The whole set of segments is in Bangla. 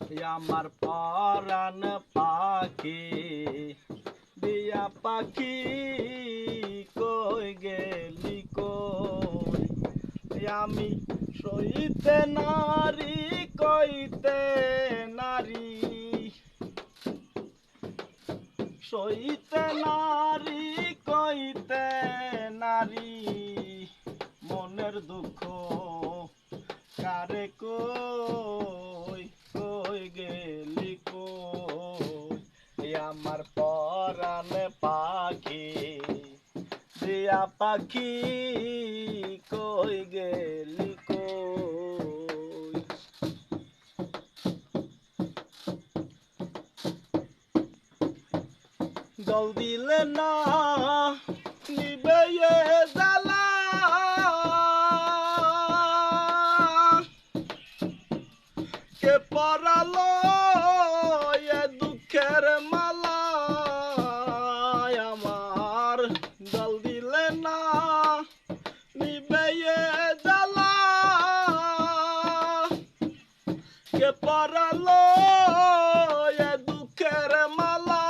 আমার পরাণ পাখি দিয়া পাখি কই গেলি কই আমি সইতে নারী কইতে নারী সইতে নারী কইতে নারী মনের দুঃখ কারে কই কই গেলি কই আমার পরাণ পাখি দিয়া পাখি কই গেলি কই জল দিলে না নিবে জ্বালা কে পরালো এ দুঃখের মালা আমার জল দিলে না নিবে জ্বালা কে পরালো এ দুঃখের মালা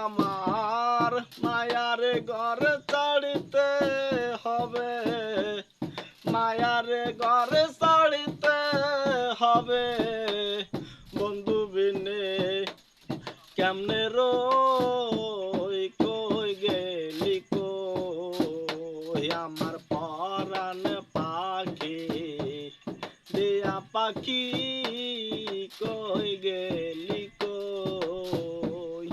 আমার মায়ার ঘর ছাড়িতে হবে মায়ার ঘর ছাড়িতে হবে বন্ধু বিনে কেমনে রই কই গেলি কই আমার পরাণ পাখি দিয়া পাখি কই গেলি কই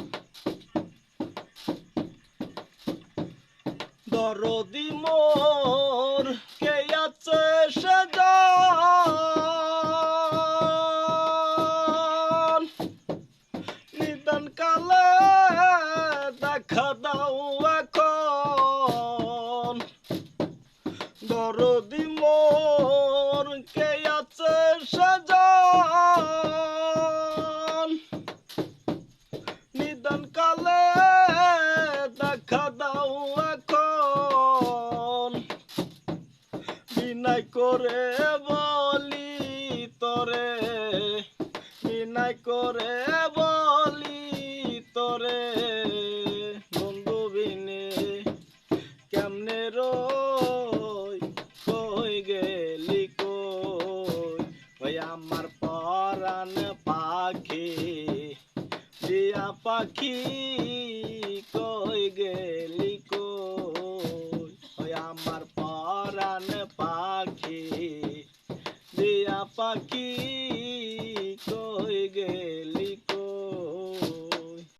দরদি মোর কে আছে সেজন নিদান কালে দেখা দাও এখন দরদি মোর কে আছে সেজন নিদান কালে দেখা দাও এখন বিনয় করে বলি তোরে বিনয় করে বলি তোরে বন্ধু বিনে কেমনে রই কই গেলি কই ওই আমার পরাণ পাখি দিয়া পাখি কই গেলি কই ওই আমার পরাণ পাখি দিয়া পাখি